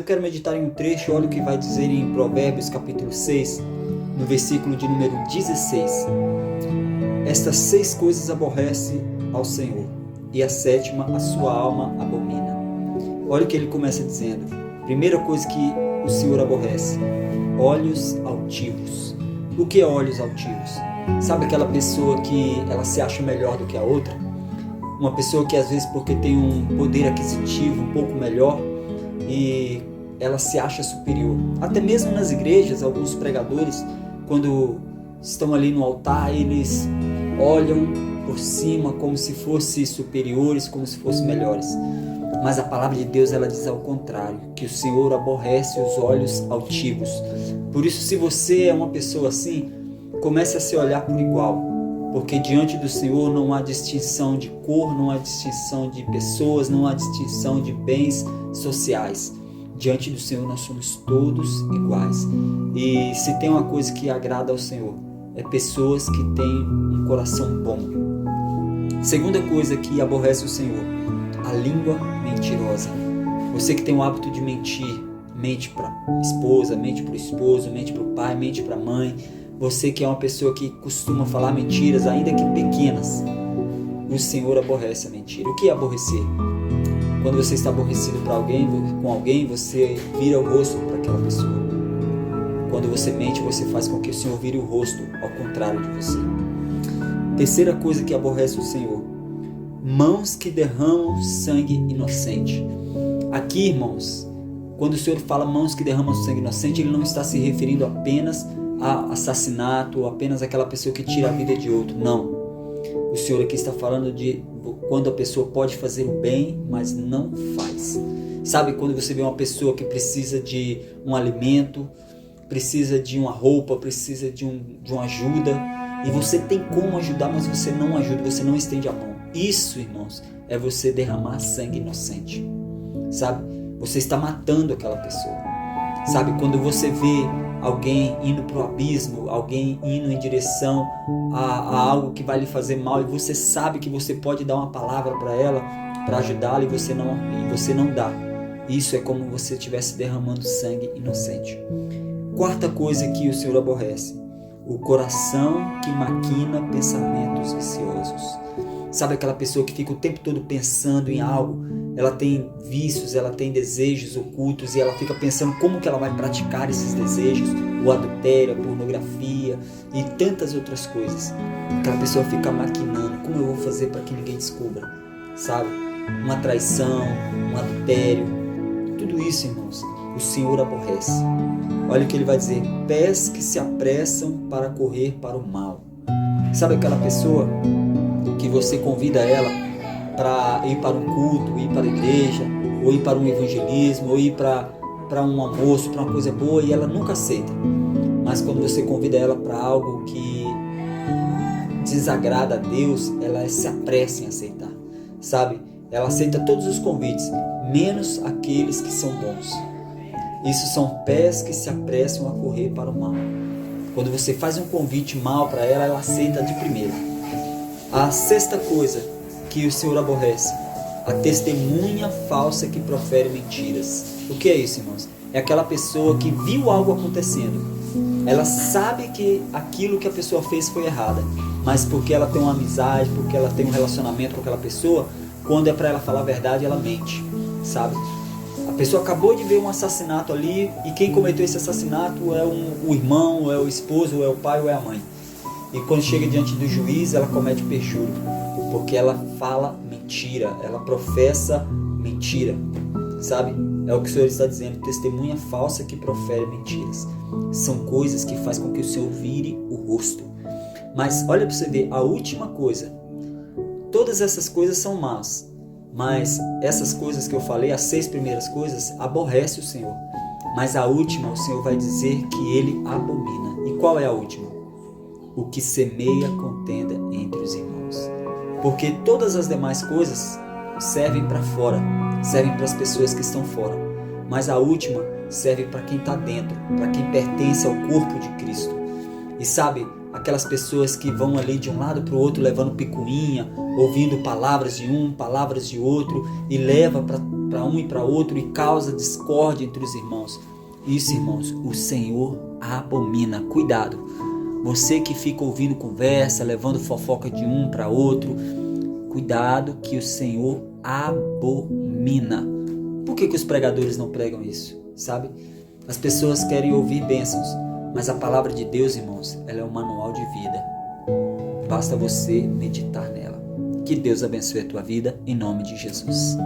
Eu quero meditar em um trecho, olha o que vai dizer em Provérbios capítulo 6, no versículo de número 16. Estas 6 coisas aborrece ao Senhor, e a 7ª a sua alma abomina. Olha o que ele começa dizendo. Primeira coisa que o Senhor aborrece: olhos altivos. O que é olhos altivos? Sabe aquela pessoa que ela se acha melhor do que a outra? Uma pessoa que às vezes porque tem um poder aquisitivo um pouco melhor e ela se acha superior. Até mesmo nas igrejas, alguns pregadores, quando estão ali no altar, eles olham por cima como se fossem superiores, como se fossem melhores. Mas a palavra de Deus, ela diz ao contrário, que o Senhor aborrece os olhos altivos. Por isso, se você é uma pessoa assim, comece a se olhar por igual, porque diante do Senhor não há distinção de cor, não há distinção de pessoas, não há distinção de bens sociais. Diante do Senhor nós somos todos iguais. E se tem uma coisa que agrada ao Senhor, é pessoas que têm um coração bom. Segunda coisa que aborrece o Senhor: a língua mentirosa. Você que tem o hábito de mentir, mente para a esposa, mente para o esposo, mente para o pai, mente para a mãe. Você que é uma pessoa que costuma falar mentiras, ainda que pequenas, o Senhor aborrece a mentira. O que é aborrecer? Quando você está aborrecido com alguém, você vira o rosto para aquela pessoa. Quando você mente, você faz com que o Senhor vire o rosto ao contrário de você. Terceira coisa que aborrece o Senhor: mãos que derramam sangue inocente. Aqui, irmãos, quando o Senhor fala mãos que derramam sangue inocente, Ele não está se referindo apenas a assassinato ou apenas aquela pessoa que tira a vida de outro. Não. O Senhor aqui está falando de quando a pessoa pode fazer o bem, mas não faz. Sabe, quando você vê uma pessoa que precisa de um alimento, precisa de uma roupa, precisa de uma ajuda, e você tem como ajudar, mas você não ajuda, você não estende a mão. Isso, irmãos, é você derramar sangue inocente. Sabe, você está matando aquela pessoa. Sabe, quando você vê alguém indo para o abismo, alguém indo em direção a algo que vai lhe fazer mal, e você sabe que você pode dar uma palavra para ela, para ajudá-la, e você não dá. Isso é como você estivesse derramando sangue inocente. Quarta coisa que o Senhor aborrece: o coração que maquina pensamentos viciosos. Sabe aquela pessoa que fica o tempo todo pensando em algo? Ela tem vícios, ela tem desejos ocultos e ela fica pensando como que ela vai praticar esses desejos, o adultério, a pornografia e tantas outras coisas. Aquela pessoa fica maquinando: como eu vou fazer para que ninguém descubra? Sabe? Uma traição, um adultério, tudo isso, irmãos, o Senhor aborrece. Olha o que Ele vai dizer: pés que se apressam para correr para o mal. Sabe aquela pessoa que você convida ela para ir para um culto, ir para a igreja, ou ir para um evangelismo, ou ir para um almoço, para uma coisa boa, e ela nunca aceita. Mas quando você convida ela para algo que desagrada a Deus, ela se apressa em aceitar. Sabe? Ela aceita todos os convites, menos aqueles que são bons. Isso são pés que se apressam a correr para o mal. Quando você faz um convite mal para ela, ela aceita de primeira. A sexta coisa que o Senhor aborrece: a testemunha falsa que profere mentiras. O que é isso, irmãos? É aquela pessoa que viu algo acontecendo. Ela sabe que aquilo que a pessoa fez foi errada, mas porque ela tem uma amizade, porque ela tem um relacionamento com aquela pessoa, quando é para ela falar a verdade, ela mente, sabe? A pessoa acabou de ver um assassinato ali, e quem cometeu esse assassinato é o irmão, ou é o esposo, ou é o pai, ou é a mãe. E quando chega diante do juiz, ela comete perjúrio, porque ela fala mentira, ela professa mentira, sabe? É o que o Senhor está dizendo: testemunha falsa que profere mentiras. São coisas que faz com que o Senhor vire o rosto. Mas olha para você ver, a última coisa: todas essas coisas são más, mas essas coisas que eu falei, as 6 primeiras coisas, aborrece o Senhor. Mas a última, o Senhor vai dizer que Ele abomina. E qual é a última? O que semeia contenda entre os irmãos. Porque todas as demais coisas servem para fora, servem para as pessoas que estão fora. Mas a última serve para quem está dentro, para quem pertence ao corpo de Cristo. E sabe, aquelas pessoas que vão ali de um lado para o outro levando picuinha, ouvindo palavras de um, palavras de outro, e leva para para um e para outro e causa discórdia entre os irmãos. Isso, irmãos, o Senhor abomina. Cuidado. Você que fica ouvindo conversa, levando fofoca de um para outro, cuidado que o Senhor abomina. Por que os pregadores não pregam isso? Sabe? As pessoas querem ouvir bênçãos, mas a palavra de Deus, irmãos, ela é um manual de vida. Basta você meditar nela. Que Deus abençoe a tua vida, em nome de Jesus.